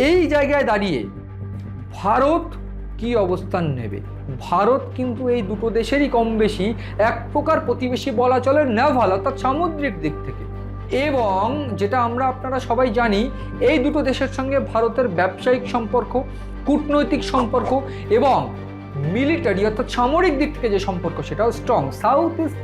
এই জায়গায় দাঁড়িয়ে ভারত কি অবস্থান নেবে? ভারত কিন্তু এই দুটো দেশেরই কম বেশি এক প্রকার প্রতিবেশী বলা চলে, নেভাল অর্থাৎ সামুদ্রিক দিক থেকে। এবং যেটা আপনারা সবাই জানি, এই দুটো দেশের সঙ্গে ভারতের ব্যবসায়িক সম্পর্ক, কূটনৈতিক সম্পর্ক এবং মিলিটারি অর্থাৎ সামরিক দিক থেকে যে সম্পর্ক সেটাও স্ট্রং। সাউথ ইস্ট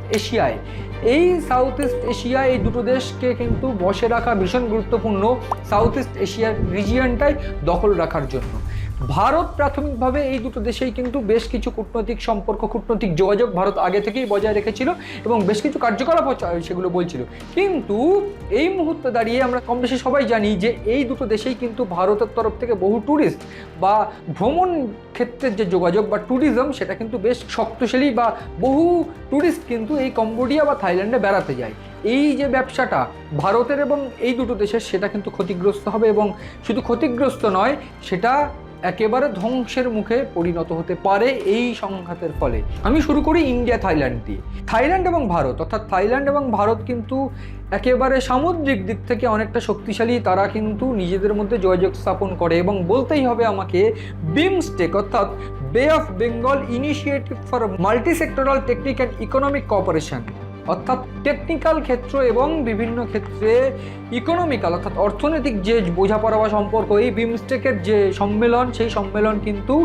এশিয়ায় এই দুটো দেশকে কিন্তু বসে রাখা ভীষণ গুরুত্বপূর্ণ, সাউথ ইস্ট এশিয়ার রিজিয়নটাই দখল রাখার জন্য। ভারত প্রাথমিকভাবে এই দুটো দেশেই কিন্তু বেশ কিছু কূটনৈতিক সম্পর্ক, কূটনৈতিক যোগাযোগ ভারত আগে থেকেই বজায় রেখেছিল এবং বেশ কিছু কার্যকলাপ সেগুলো বলছিল। কিন্তু এই মুহূর্তে দাঁড়িয়ে আমরা কম বেশি সবাই জানি যে এই দুটো দেশেই কিন্তু ভারতের তরফ থেকে বহু ট্যুরিস্ট বা ভ্রমণ ক্ষেত্রের যে যোগাযোগ বা ট্যুরিজম সেটা কিন্তু বেশ শক্তিশালী, বা বহু ট্যুরিস্ট কিন্তু এই কম্বোডিয়া বা থাইল্যান্ডে বেড়াতে যায়। এই যে ব্যবসাটা ভারতের এবং এই দুটো দেশের, সেটা কিন্তু ক্ষতিগ্রস্ত হবে এবং শুধু ক্ষতিগ্রস্ত নয়, সেটা একেবারে ধ্বংসের মুখে পরিণত হতে পারে এই সংঘাতের ফলে। আমি শুরু করি ইন্ডিয়া থাইল্যান্ড দিয়ে। থাইল্যান্ড এবং ভারত, অর্থাৎ থাইল্যান্ড এবং ভারত কিন্তু একেবারে সামুদ্রিক দিক থেকে অনেকটা শক্তিশালী। তারা কিন্তু নিজেদের মধ্যে যোগাযোগ স্থাপন করে এবং বলতেই হবে আমাকে বিমস্টেক অর্থাৎ বে of Bengal initiative for multi sectoral technique and economic cooperation, অর্থাৎ টেকনিক্যাল ক্ষেত্র এবং বিভিন্ন ক্ষেত্রে ইকোনমিক্যাল অর্থাৎ অর্থনৈতিক যে বোঝাপড়া বা সম্পর্ক, এই বিমস্টেকের যে সম্মেলন, সেই সম্মেলন কিন্তু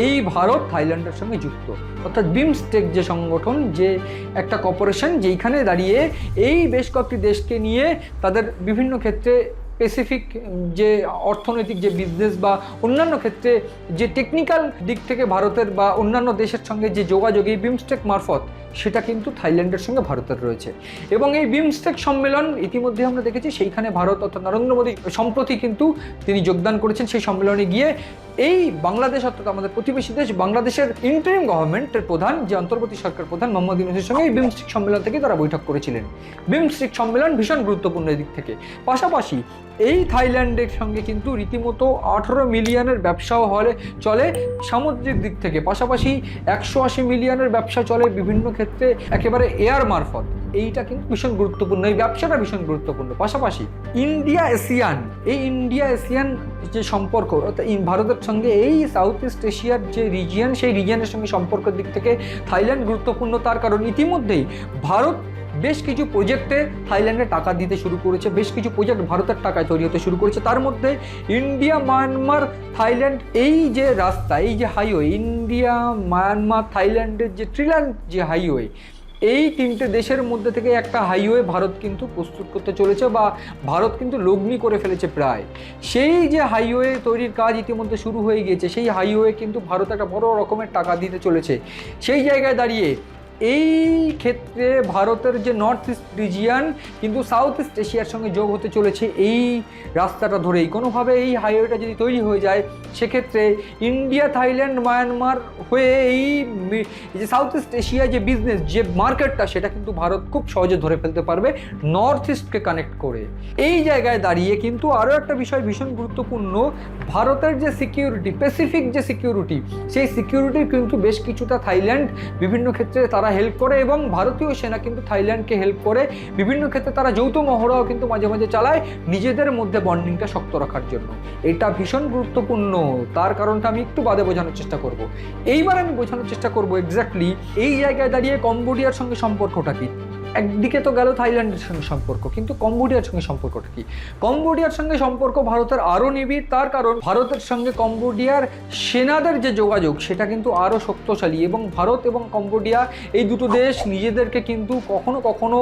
এই ভারত থাইল্যান্ডের সঙ্গে যুক্ত। অর্থাৎ বিমস্টেক যে সংগঠন, যে একটা কর্পোরেশন, যেইখানে দাঁড়িয়ে এই বেশ কয়েকটি দেশকে নিয়ে তাদের বিভিন্ন ক্ষেত্রে স্পেসিফিক যে অর্থনৈতিক যে বিজনেস বা অন্যান্য ক্ষেত্রে যে টেকনিক্যাল দিক থেকে ভারতের বা অন্যান্য দেশের সঙ্গে যে যোগাযোগ এই বিমস্টেক মারফত, সেটা কিন্তু থাইল্যান্ডের সঙ্গে ভারতের রয়েছে। এবং এই বিমস্টেক সম্মেলন ইতিমধ্যে আমরা দেখেছি, সেইখানে ভারত অর্থাৎ নরেন্দ্র মোদী সম্প্রতি কিন্তু তিনি যোগদান করেছেন সেই সম্মেলনে গিয়ে। এই বাংলাদেশ অর্থাৎ আমাদের প্রতিবেশী দেশ বাংলাদেশের ইন্টারিম গভর্নমেন্টের প্রধান, যে অন্তর্বর্তী সরকার প্রধান মোহাম্মদ ইউনূসের সঙ্গে এই বিমস্টেক সম্মেলন থেকে তারা বৈঠক করেছিলেন। বিমস্টেক সম্মেলন ভীষণ গুরুত্বপূর্ণ এদিক থেকে। পাশাপাশি এই থাইল্যান্ডের সঙ্গে কিন্তু রীতিমতো 18 মিলিয়নের ব্যবসাও চলে সামুদ্রিক দিক থেকে। পাশাপাশি 180 মিলিয়নের ব্যবসা চলে বিভিন্ন ক্ষেত্রে একেবারে এয়ার মারফত। এইটা কিন্তু ভীষণ গুরুত্বপূর্ণ, এই ব্যবসাটা ভীষণ গুরুত্বপূর্ণ। পাশাপাশি ইন্ডিয়া এশিয়ান যে সম্পর্ক অর্থাৎ ভারতের সঙ্গে এই সাউথ ইস্ট এশিয়ার যে রিজিয়ন, সেই রিজিয়নের সঙ্গে সম্পর্কের দিক থেকে থাইল্যান্ড গুরুত্বপূর্ণ। তার কারণ ইতিমধ্যেই ভারত বেশ কিছু প্রজেক্টে থাইল্যান্ডে টাকা দিতে শুরু করেছে, বেশ কিছু প্রজেক্ট ভারতের টাকায় তৈরি হতে শুরু করেছে। তার মধ্যে ইন্ডিয়া, মায়ানমার, থাইল্যান্ড এই যে রাস্তা, এই যে হাইওয়ে, ইন্ডিয়া, মায়ানমার, থাইল্যান্ডের যে ট্রিল্যান্ড যে হাইওয়ে, এই তিনটে দেশের মধ্যে থেকে একটা হাইওয়ে ভারত কিন্তু প্রস্তুত করতে চলেছে বা ভারত কিন্তু লগ্নি করে ফেলেছে প্রায়। সেই যে হাইওয়ে তৈরির কাজ ইতিমধ্যে শুরু হয়ে গিয়েছে, সেই হাইওয়ে কিন্তু ভারত একটা বড় রকমের টাকা দিতে চলেছে। সেই জায়গায় দাঁড়িয়ে এই ক্ষেত্রে ভারতের যে নর্থ ইস্ট রিজিয়ন কিন্তু সাউথ ইস্ট এশিয়ার সঙ্গে যোগ হতে চলেছে এই রাস্তাটা ধরেই। কোনোভাবে এই হাইওয়েটা যদি তৈরি হয়ে যায়, সেক্ষেত্রে ইন্ডিয়া, থাইল্যান্ড, মায়ানমার হয়ে এই যে সাউথ ইস্ট এশিয়া যে বিজনেস, যে মার্কেটটা, সেটা কিন্তু ভারত খুব সহজে ধরে ফেলতে পারবে নর্থ ইস্টকে কানেক্ট করে। এই জায়গায় দাঁড়িয়ে কিন্তু আরও একটা বিষয় ভীষণ গুরুত্বপূর্ণ, ভারতের যে সিকিউরিটি, প্যাসিফিক যে সিকিউরিটি, সেই সিকিউরিটির কিন্তু বেশ কিছুটা থাইল্যান্ড বিভিন্ন ক্ষেত্রে তারা হেল্প করে এবং ভারতীয় সেনা কিন্তু থাইল্যান্ডকে হেল্প করে। বিভিন্ন ক্ষেত্রে তারা যৌথ মহড়াও কিন্তু মাঝে মাঝে চালায় নিজেদের মধ্যে বন্ডিংটা শক্ত রাখার জন্য। এটা ভীষণ গুরুত্বপূর্ণ। তার কারণটা আমি একটু বাদে বোঝানোর চেষ্টা করব। এইবার আমি বোঝানোর চেষ্টা করব এক্স্যাক্টলি এই জায়গায় দাঁড়িয়ে কম্বোডিয়ার সঙ্গে সম্পর্কটা কি। একদিকে তো গেল থাইল্যান্ডের সঙ্গে সম্পর্ক, কিন্তু কম্বোডিয়ার সঙ্গে সম্পর্কটা কি? কম্বোডিয়ার সঙ্গে সম্পর্ক ভারতের আরও নিবিড়। তার কারণ ভারতের সঙ্গে কম্বোডিয়ার সেনাদের যে যোগাযোগ, সেটা কিন্তু আরও শক্তিশালী এবং ভারত এবং কম্বোডিয়া এই দুটো দেশ নিজেদেরকে কিন্তু কখনো কখনো,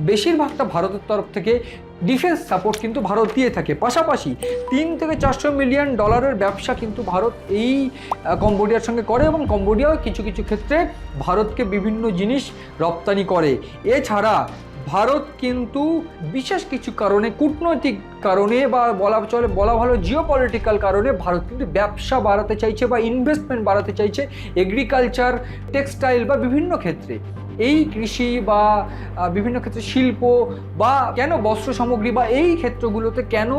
বেশিরভাগটা ভারতের তরফ থেকে ডিফেন্স সাপোর্ট কিন্তু ভারত দিয়ে থাকে। পাশাপাশি 3 থেকে 400 মিলিয়ন ডলারের ব্যবসা কিন্তু ভারত এই কম্বোডিয়ার সঙ্গে করে এবং কম্বোডিয়াও কিছু কিছু ক্ষেত্রে ভারতকে বিভিন্ন জিনিস রপ্তানি করে। এছাড়া ভারত কিন্তু বিশেষ কিছু কারণে, কূটনৈতিক কারণে বা বলা ভালো জিওপলিটিক্যাল কারণে ভারত কিন্তু ব্যবসা বাড়াতে চাইছে বা ইনভেস্টমেন্ট বাড়াতে চাইছে এগ্রিকালচার, টেক্সটাইল বা বিভিন্ন ক্ষেত্রে। এই কৃষি বা বিভিন্ন ক্ষেত্রে শিল্প বা কেন বস্ত্র সামগ্রী বা এই ক্ষেত্রগুলোতে কেন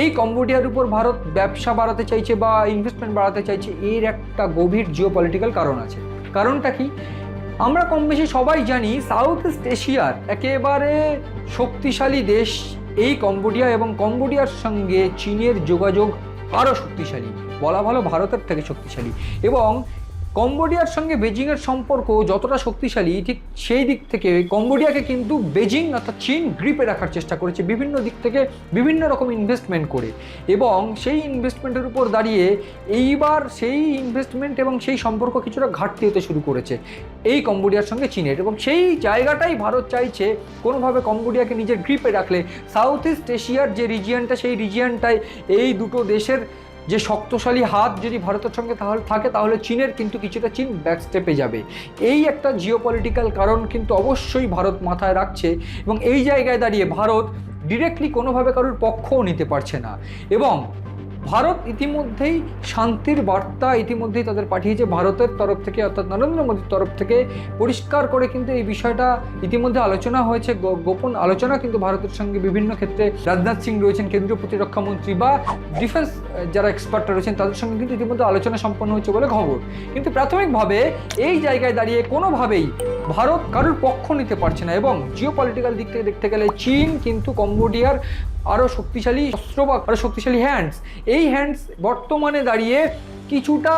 এই কম্বোডিয়ার উপর ভারত ব্যবসা বাড়াতে চাইছে বা ইনভেস্টমেন্ট বাড়াতে চাইছে, এর একটা গভীর জিওপলিটিক্যাল কারণ আছে। কারণটা কি? আমরা কম বেশি সবাই জানি সাউথ ইস্ট এশিয়ার একেবারে শক্তিশালী দেশ এই কম্বোডিয়া এবং কম্বোডিয়ার সঙ্গে চীনের যোগাযোগ আরও শক্তিশালী, বলা ভালো ভারতের থেকে শক্তিশালী। এবং কম্বোডিয়ার সঙ্গে বেজিংয়ের সম্পর্ক যতটা শক্তিশালী, ঠিক সেই দিক থেকে কম্বোডিয়াকে কিন্তু বেজিং অর্থাৎ চীন গ্রিপে রাখার চেষ্টা করেছে বিভিন্ন দিক থেকে, বিভিন্ন রকম ইনভেস্টমেন্ট করে। এবং সেই ইনভেস্টমেন্টের উপর দাঁড়িয়ে এইবার সেই ইনভেস্টমেন্ট এবং সেই সম্পর্ক কিছুটা ঘাটতি হতে শুরু করেছে এই কম্বোডিয়ার সঙ্গে চীনের। এবং সেই জায়গাটাই ভারত চাইছে কোনোভাবে কম্বোডিয়াকে নিজের গ্রিপে রাখলে সাউথ ইস্ট এশিয়ার যে রিজিয়নটা, সেই রিজিয়নটায় এই দুটো দেশের যে শক্তিশালী হাত যদি ভারতের সঙ্গে তাহলে থাকে, তাহলে চীনের কিন্তু কিছুটা চীন ব্যাকস্টেপে যাবে। এই একটা জিওপলিটিক্যাল কারণ কিন্তু অবশ্যই ভারত মাথায় রাখছে। এবং এই জায়গায় দাঁড়িয়ে ভারত ডিরেক্টলি কোনোভাবে কারোর পক্ষও নিতে পারছে না। এবং ভারত ইতিমধ্যেই শান্তির বার্তা ইতিমধ্যেই তাদের পাঠিয়েছে ভারতের তরফ থেকে, অর্থাৎ নরেন্দ্র মোদীর তরফ থেকে পরিষ্কার করে কিন্তু এই বিষয়টা ইতিমধ্যে আলোচনা হয়েছে, গোপন আলোচনা কিন্তু ভারতের সঙ্গে বিভিন্ন ক্ষেত্রে রাজনাথ সিং রয়েছেন কেন্দ্রীয় প্রতিরক্ষা মন্ত্রী বা ডিফেন্স যারা এক্সপার্টরা রয়েছেন তাদের সঙ্গে কিন্তু ইতিমধ্যে আলোচনা সম্পন্ন হয়েছে বলে খবর। কিন্তু প্রাথমিকভাবে এই জায়গায় দাঁড়িয়ে কোনোভাবেই ভারত কারোর পক্ষ নিতে পারছে না। এবং জিওপলিটিক্যাল দিক থেকে দেখতে গেলে চীন কিন্তু কম্বোডিয়ার আরও শক্তিশালী অস্ত্র বা আরও শক্তিশালী হ্যান্ডস, এই হ্যান্ডস বর্তমানে দাঁড়িয়ে কিছুটা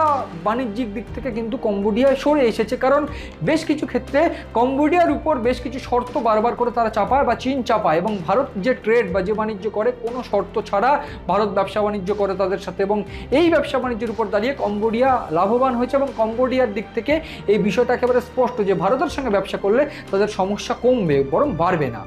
বাণিজ্যিক দিক থেকে কিন্তু কম্বোডিয়ায় সরে এসেছে। কারণ বেশ কিছু ক্ষেত্রে কম্বোডিয়ার উপর বেশ কিছু শর্ত বারবার করে তারা চাপায় বা চীন চাপায়। এবং ভারত যে ট্রেড বা যে বাণিজ্য করে কোনো শর্ত ছাড়া ভারত ব্যবসা বাণিজ্য করে তাদের সাথে। এবং এই ব্যবসা বাণিজ্যের উপর দাঁড়িয়ে কম্বোডিয়া লাভবান হয়েছে। এবং কম্বোডিয়ার দিক থেকে এই বিষয়টা একেবারে স্পষ্ট যে ভারতের সঙ্গে ব্যবসা করলে তাদের সমস্যা কমবে বরং বাড়বে না।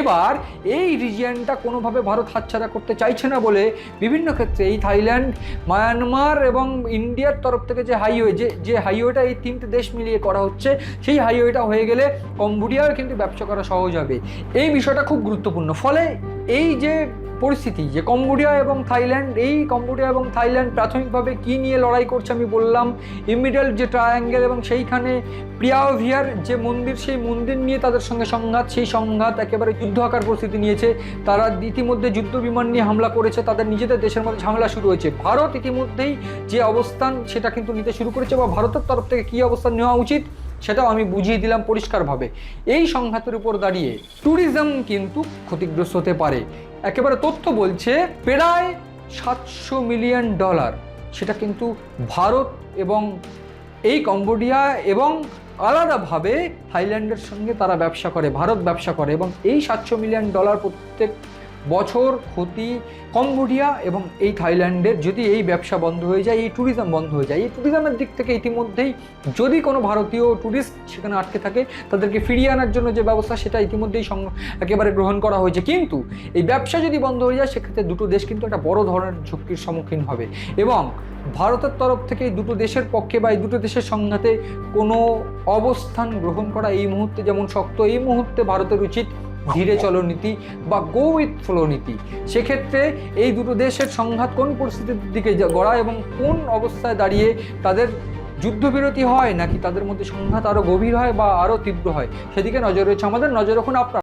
এবার এই রিজিয়নটা কোনোভাবে ভারত হাতছাড়া করতে চাইছে না বলে বিভিন্ন ক্ষেত্রে এই থাইল্যান্ড, মায়ানমার এবং ইন্ডিয়ার তরফ থেকে যে হাইওয়ে, যে হাইওয়েটা এই তিনটে দেশ মিলিয়ে করা হচ্ছে, সেই হাইওয়েটা হয়ে গেলে কম্বোডিয়ার কিন্তু ব্যবসা করা সহজ হবে। এই বিষয়টা খুব গুরুত্বপূর্ণ। ফলে এই যে পরিস্থিতি যে কম্বোডিয়া এবং থাইল্যান্ড, এই কম্বোডিয়া এবং থাইল্যান্ড প্রাথমিকভাবে কী নিয়ে লড়াই করছে আমি বললাম, ইমিডেল যে ট্রায়াঙ্গেল এবং সেইখানে প্রিয়াভিয়ার যে মন্দির, সেই মন্দির নিয়ে তাদের সঙ্গে সংঘাত, সেই সংঘাত একেবারে যুদ্ধ আকার পরিস্থিতি নিয়েছে। তারা ইতিমধ্যে যুদ্ধ বিমান নিয়ে হামলা করেছে, তাদের নিজেদের দেশের মধ্যে ঝামেলা শুরু হয়েছে। ভারত ইতিমধ্যেই যে অবস্থান সেটা কিন্তু নিতে শুরু করেছে, বা ভারতের তরফ থেকে কী অবস্থান নেওয়া উচিত সেটাও আমি বুঝিয়ে দিলাম পরিষ্কারভাবে। এই সংঘাতের উপর দাঁড়িয়ে ট্যুরিজম কিন্তু ক্ষতিগ্রস্ত হতে পারে। একেবারে তথ্য বলছে প্রায় $700 মিলিয়ন, সেটা কিন্তু ভারত এবং এই কম্বোডিয়া এবং আলাদাভাবে থাইল্যান্ডের সঙ্গে তারা ব্যবসা করে, ভারত ব্যবসা করে। এবং এই $700 মিলিয়ন প্রত্যেক বছর ক্ষতি কম্বোডিয়া এবং এই থাইল্যান্ডের যদি এই ব্যবসা বন্ধ হয়ে যায়, এই ট্যুরিজম বন্ধ হয়ে যায়। এই ট্যুরিজমের দিক থেকে ইতিমধ্যেই যদি কোনো ভারতীয় ট্যুরিস্ট সেখানে আটকে থাকে তাদেরকে ফিরিয়ে আনার জন্য যে ব্যবস্থা সেটা ইতিমধ্যেই একেবারে গ্রহণ করা হয়েছে। কিন্তু এই ব্যবসা যদি বন্ধ হয়ে যায় সেক্ষেত্রে দুটো দেশ কিন্তু একটা বড় ধরনের ঝুঁকির সম্মুখীন হবে। এবং ভারতের তরফ থেকে এই দুটো দেশের পক্ষে বা এই দুটো দেশের সংঘাতে কোনো অবস্থান গ্রহণ করা এই মুহূর্তে যেমন শক্ত, এই মুহূর্তে ভারতের উচিত ধীরে চলো নীতি বা গো উইথ ফ্লো নীতি। সেক্ষেত্রে এই দুটো দেশের সংঘাত কোন পরিস্থিতির দিকে গড়া এবং কোন অবস্থায় দাঁড়িয়ে তাদের যুদ্ধবিরতি হয় নাকি তাদের মধ্যে সংঘাত আরও গভীর হয় বা আরও তীব্র হয়, সেদিকে নজর রয়েছে আমাদের। নজর রাখুন আপনার।